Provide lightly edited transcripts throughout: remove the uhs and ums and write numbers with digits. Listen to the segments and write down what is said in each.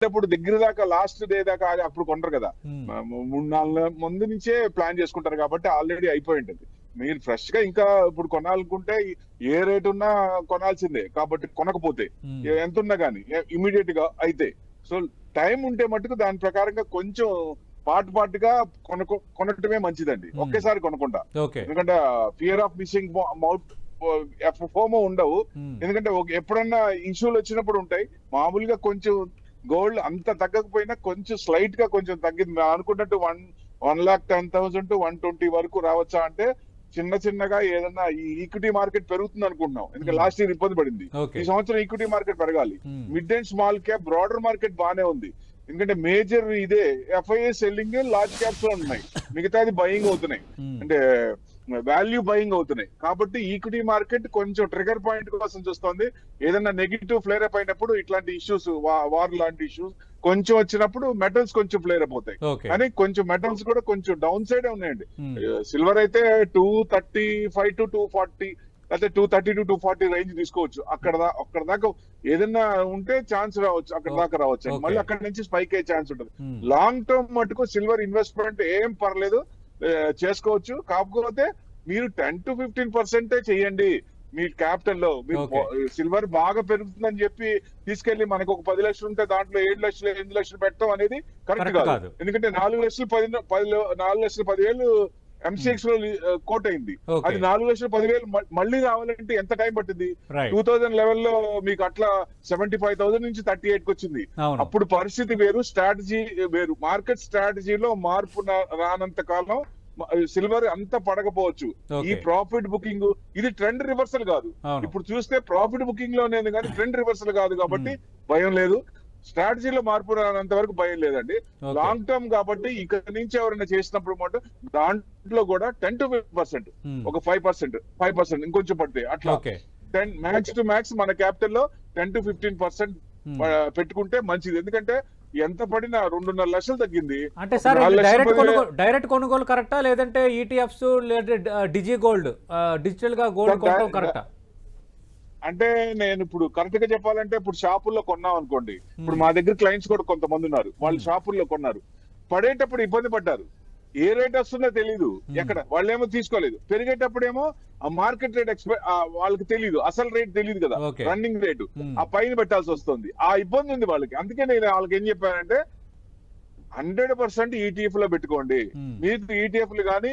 కొనేటప్పుడు దగ్గర దాకా లాస్ట్ డే దాకా అప్పుడు కొనరు కదా. 3-4 నెలల ముందు నుంచే ప్లాన్ చేసుకుంటారు కాబట్టి ఆల్రెడీ అయిపోయి ఉంటుంది. మీరు ఫ్రెష్ గా ఇంకా ఇప్పుడు కొనాలనుకుంటే ఏ రేట్ ఉన్నా కొనాల్సిందే కాబట్టి కొనకపోతే ఎంత ఉన్నా కానీ ఇమీడియట్ గా అయితే. సో టైం ఉంటే మటుకు దాని ప్రకారంగా కొంచెం పార్ట్ గా కొనటమే మంచిదండి, ఒకేసారి కొనకుండా. ఎందుకంటే fear of missing mouth FOMO ఉండవు. ఎందుకంటే ఎప్పుడన్నా ఇష్యూలు వచ్చినప్పుడు ఉంటాయి. మామూలుగా కొంచెం గోల్డ్ అంత తగ్గకపోయినా కొంచెం స్లైట్ గా కొంచెం తగ్గింది అనుకున్నట్టు 1,10,000 to 120 వరకు రావచ్చా అంటే చిన్నగా ఏదన్నా ఈ ఈక్విటీ మార్కెట్ పెరుగుతుంది అనుకుంటున్నాం. ఎందుకంటే లాస్ట్ ఇయర్ ఇబ్బంది పడింది. ఈ సంవత్సరం ఈక్విటీ మార్కెట్ పెరగాలి. Mid and small cap broader market బానే ఉంది. ఎందుకంటే మేజర్ ఇదే ఎఫ్ఐఏ సెల్లింగ్ లార్జ్ క్యాప్స్ లో ఉన్నాయి, మిగతాది బయింగ్ అవుతున్నాయి, అంటే వాల్యూ బయింగ్ అవుతున్నాయి. కాబట్టి ఈక్విటీ మార్కెట్ కొంచెం ట్రిగర్ పాయింట్ కోసం చూస్తోంది. ఏదైనా నెగిటివ్ ఫ్లేర్ అప్ అయినప్పుడు ఇట్లాంటి ఇష్యూస్, వార్ లాంటి ఇష్యూస్ కొంచెం వచ్చినప్పుడు మెటల్స్ కొంచెం ఫ్లేర్ అప్ అవుతాయి. కానీ కొంచెం మెటల్స్ కూడా కొంచెం డౌన్ సైడ్ ఉన్నాయండి. సిల్వర్ అయితే 235 to 240 లేకపోతే 230 to 240 రేంజ్ తీసుకోవచ్చు. అక్కడ దాకా ఏదైనా ఉంటే ఛాన్స్ రావచ్చు, అక్కడ దాకా రావచ్చు. మళ్ళీ అక్కడ నుంచి స్పైక్ అయ్యే ఛాన్స్ ఉంటుంది. లాంగ్ టర్మ్ మటుకు సిల్వర్ ఇన్వెస్ట్మెంట్ ఏం పర్లేదు, చేసుకోవచ్చు. కాకపోతే మీరు 10 to 15% చేయండి మీ క్యాపిటల్ లో. మీరు సిల్వర్ బాగా పెరుగుతుందని చెప్పి తీసుకెళ్లి మనకు ఒక 10 లక్షలు ఉంటే దాంట్లో 7 లక్షలు 8 లక్షలు పెట్టడం అనేది కరెక్ట్ కాదు. ఎందుకంటే 4,10,000 ఎంసీఎక్స్ లో కోట్ అయింది. అది 4,10,000 మళ్ళీ రావాలంటే ఎంత టైం పట్టింది? 2011 లో మీకు అట్లా 75,000 నుంచి 38 కి వచ్చింది. అప్పుడు పరిస్థితి వేరు, స్ట్రాటజీ వేరు. మార్కెట్ స్ట్రాటజీలో మార్పు రానంత కాలం సిల్వర్ అంత పడకపోవచ్చు. ఈ ప్రాఫిట్ బుకింగ్ ఇది ట్రెండ్ రివర్సల్ కాదు. ఇప్పుడు చూస్తే ప్రాఫిట్ బుకింగ్ లోనే కానీ ట్రెండ్ రివర్సల్ కాదు కాబట్టి భయం లేదు. స్ట్రాటజీలో మార్పు రానంత వరకు భయం లేదండి. లాంగ్ టర్మ్ కాబట్టి ఇక్కడ నుంచి ఎవరైనా చేసినప్పుడు మాట దాంట్లో కూడా 10 to 15%, ఒక 5% ఇంకొంచెం పడితే అట్లా 10 మ్యాక్స్ టు మ్యాక్స్ మన క్యాపిటల్ లో 10 to 15% పెట్టుకుంటే మంచిది. ఎందుకంటే ఎంత పడినా 2.5 లక్షలు తగ్గింది. అంటే సార్ డైరెక్ట్ కొనుగోలు కరెక్టా లేదంటే ఈటీఎఫ్స్ లేదా డిజి గోల్డ్ డిజిటల్ గా గోల్డ్ కొనడం కరెక్టా? అంటే నేను ఇప్పుడు కరెక్ట్ గా చెప్పాలంటే ఇప్పుడు షాపుల్లో కొన్నాం అనుకోండి. ఇప్పుడు మా దగ్గర క్లయింట్స్ కూడా కొంతమంది ఉన్నారు, వాళ్ళు షాపుల్లో కొన్నారు, పడేటప్పుడు ఇబ్బంది పడ్డారు. ఏ రేట్ వస్తుందో తెలీదు, ఎక్కడ వాళ్ళేమో తీసుకోలేదు. పెరిగేటప్పుడేమో ఆ మార్కెట్ రేట్ వాళ్ళకి తెలియదు, అసలు రేట్ తెలియదు కదా, రన్నింగ్ రేటు ఆ పైన పెట్టాల్సి వస్తుంది. ఆ ఇబ్బంది ఉంది వాళ్ళకి. అందుకే నేను వాళ్ళకి ఏం చెప్పానంటే 100% ఈటీఎఫ్ లో పెట్టుకోండి. మీరు ఈటీఎఫ్లు కానీ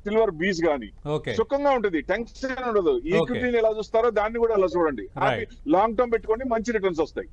సిల్వర్ బీస్ కానీ సుఖంగా ఉంటుంది, టెన్షన్ ఉండదు. ఈక్విటీని ఎలా చూస్తారో దాన్ని కూడా అలా చూడండి. లాంగ్ టర్మ్ పెట్టుకోండి, మంచి రిటర్న్స్ వస్తాయి.